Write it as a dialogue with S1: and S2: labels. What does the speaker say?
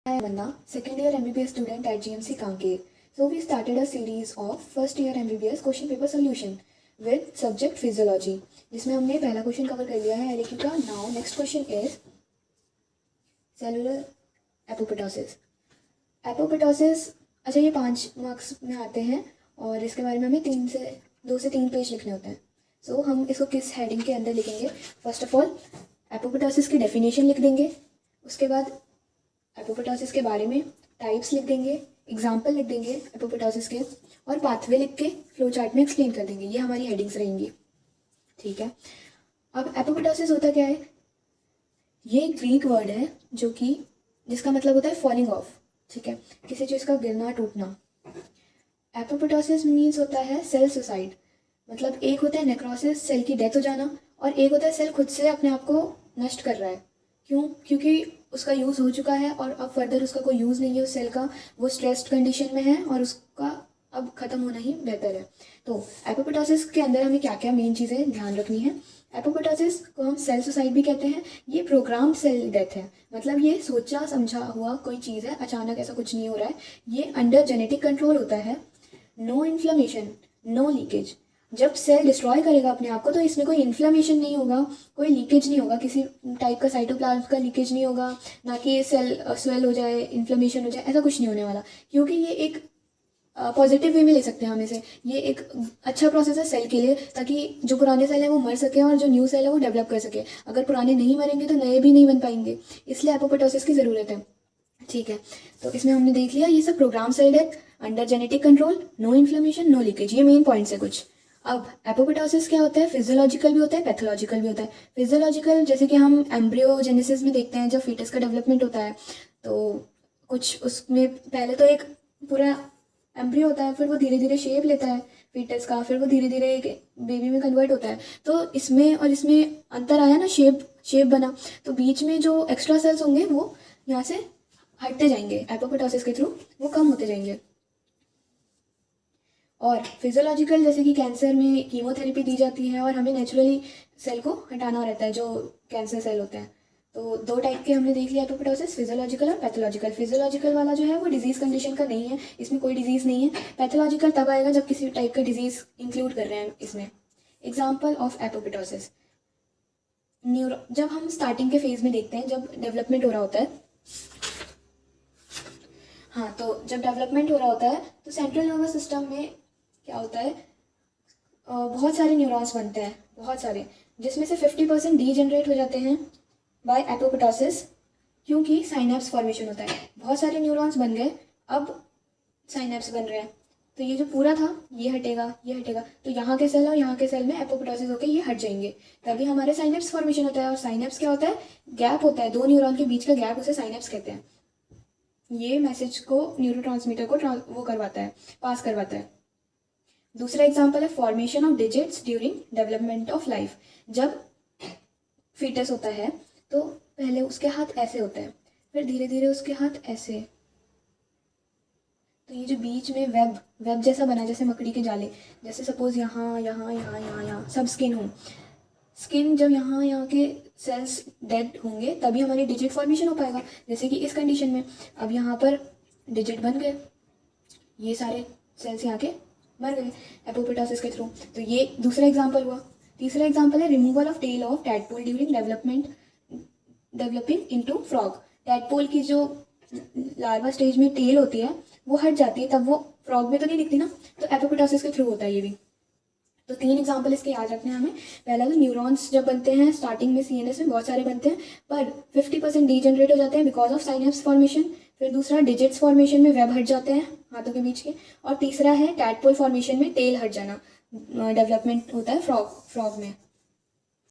S1: I am Anna, second year MBBS student at GMC Kanker. So we started a series of first year MBBS question paper solution with subject physiology, जिसमें हमने पहला question cover कर लिया है LAQ का. Now next question is cellular apoptosis. Apoptosis, अच्छा ये 5 marks में आते हैं और इसके बारे में हमें 2 से 3 पेज लिखने होते हैं. सो हम इसको किस हेडिंग के अंदर लिखेंगे? फर्स्ट ऑफ ऑल एपोप्टोसिस की डेफिनेशन लिख देंगे, उसके बाद एपोप्टोसिस के बारे में टाइप्स लिख देंगे, एग्जाम्पल लिख देंगे एपोप्टोसिस के, और पाथवे लिख के फ्लो चार्ट में एक्सप्लेन कर देंगे. ये हमारी हेडिंग्स रहेंगी. ठीक है. अब एपोप्टोसिस होता क्या है? ये एक ग्रीक वर्ड है जो कि जिसका मतलब होता है फॉलिंग ऑफ. ठीक है, किसी चीज़ का गिरना टूटना. एपोप्टोसिस मीन्स होता है सेल सुसाइड. मतलब एक होता है नेक्रोसिस, सेल की डेथ हो जाना, और एक होता है सेल खुद से अपने आप को नष्ट कर रहा है. क्यों? क्योंकि उसका यूज़ हो चुका है और अब फर्दर उसका कोई यूज़ नहीं है उस सेल का, वो स्ट्रेस्ड कंडीशन में है और उसका अब ख़त्म होना ही बेहतर है. तो एपोप्टोसिस के अंदर हमें क्या क्या मेन चीज़ें ध्यान रखनी है? एपोप्टोसिस को हम सेल सुसाइड भी कहते हैं. ये प्रोग्राम्ड सेल डेथ है. मतलब ये सोचा समझा हुआ कोई चीज़ है, अचानक ऐसा कुछ नहीं हो रहा है. ये अंडर जेनेटिक कंट्रोल होता है. No inflammation, no leakage. जब सेल डिस्ट्रॉय करेगा अपने आप को तो इसमें कोई इन्फ्लेमेशन नहीं होगा, कोई लीकेज नहीं होगा, किसी टाइप का साइटोप्लाज्म का लीकेज नहीं होगा, ना कि सेल स्वेल हो जाए, इन्फ्लेमेशन हो जाए, ऐसा कुछ नहीं होने वाला. क्योंकि ये एक पॉजिटिव वे में ले सकते हैं हम इसे. ये एक अच्छा प्रोसेस है सेल के लिए, ताकि जो पुराने सेल हैं वो मर सके और जो न्यू सेल है वो डेवलप कर सके. अगर पुराने नहीं मरेंगे तो नए भी नहीं बन पाएंगे, इसलिए एपोप्टोसिस की ज़रूरत है. ठीक है, तो इसमें हमने देख लिया ये सब program cell death, under genetic control, no inflammation, no leakage. ये मेन पॉइंट्स है कुछ. अब एपोप्टोसिस क्या होता है? फिजियोलॉजिकल भी होता है, पैथोलॉजिकल भी होता है. फिजियोलॉजिकल जैसे कि हम एम्ब्रियोजेनेसिस में देखते हैं, जब फीटस का डेवलपमेंट होता है तो कुछ उसमें पहले तो एक पूरा एम्ब्रियो होता है, फिर वो धीरे धीरे शेप लेता है फीटस का, फिर वो धीरे धीरे एक बेबी में कन्वर्ट होता है. तो इसमें और इसमें अंतर आया ना, शेप बना. तो बीच में जो एक्स्ट्रा सेल्स होंगे वो यहाँ से हटते जाएंगे, एपोप्टोसिस के थ्रू वो कम होते जाएंगे. और फिजियोलॉजिकल जैसे कि कैंसर में कीमोथेरेपी दी जाती है और हमें नेचुरली सेल को हटाना रहता है जो कैंसर सेल होते हैं. तो 2 टाइप के हमने देख लिया एपोप्टोसिस, फिजियोलॉजिकल और पैथोलॉजिकल. फिजियोलॉजिकल वाला जो है वो डिजीज़ कंडीशन का नहीं है, इसमें कोई डिजीज़ नहीं है. पैथोलॉजिकल तब आएगा जब किसी टाइप का डिजीज़ इंक्लूड कर रहे हैं इसमें. एग्जाम्पल ऑफ एपोप्टोसिस, जब हम स्टार्टिंग के फेज में देखते हैं, जब डेवलपमेंट हो रहा होता है. हाँ, तो जब डेवलपमेंट हो रहा होता है तो सेंट्रल नर्वस सिस्टम में क्या होता है, बहुत सारे न्यूरॉन्स बनते हैं, बहुत सारे, जिसमें से 50% डीजनरेट हो जाते हैं बाय एपोप्टोसिस, क्योंकि साइनेप्स फॉर्मेशन होता है. बहुत सारे न्यूरॉन्स बन गए, अब साइनेप्स बन रहे हैं. तो ये जो पूरा था ये हटेगा, ये हटेगा, तो यहाँ के सेल और यहाँ के सेल में एपोप्टोसिस होकर ये हट जाएंगे, तभी हमारे साइनेप्स फॉर्मेशन होता है. और साइनेप्स क्या होता है? गैप होता है, 2 न्यूरॉन के बीच का गैप, उसे साइनेप्स कहते हैं. ये मैसेज को न्यूरोट्रांसमीटर को वो करवाता है, पास करवाता है. दूसरा एग्जाम्पल है formation of digits during development of life. जब फीटस होता है तो पहले उसके हाथ ऐसे होते हैं, फिर धीरे धीरे उसके हाथ ऐसे. तो ये जो बीच में वेब जैसा बना, जैसे मकड़ी के जाले, जैसे सपोज यहाँ यहाँ यहाँ यहाँ यहाँ सब स्किन हो. स्किन जब यहाँ के सेल्स डेड होंगे तभी हमारी डिजिट फॉर्मेशन हो पाएगा, जैसे कि इस कंडीशन में. अब यहाँ पर डिजिट बन गए, ये सारे सेल्स यहाँ के मर गए एपोप्टोसिस के थ्रू. तो ये दूसरा एग्जांपल हुआ. तीसरा एग्जांपल है removal of tail of tadpole during developing into frog. Tadpole की जो लार्वा स्टेज में टेल होती है वो हट जाती है, तब वो फ्रॉग में तो नहीं दिखती ना, तो एपोप्टोसिस के थ्रू होता है ये भी. तो 3 एग्जाम्पल इसके याद रखने हैं हमें. पहला तो न्यूरॉन्स जब बनते हैं स्टार्टिंग में सीएनएस में बहुत सारे बनते हैं, पर 50% डीजनरेट हो जाते हैं बिकॉज ऑफ साइनेप्स फॉर्मेशन. फिर दूसरा डिजिट्स फॉर्मेशन में वेब हट जाते हैं हाथों के बीच के. और तीसरा है टैडपोल फॉर्मेशन में टेल हट जाना, डेवलपमेंट होता है फ्रॉग में.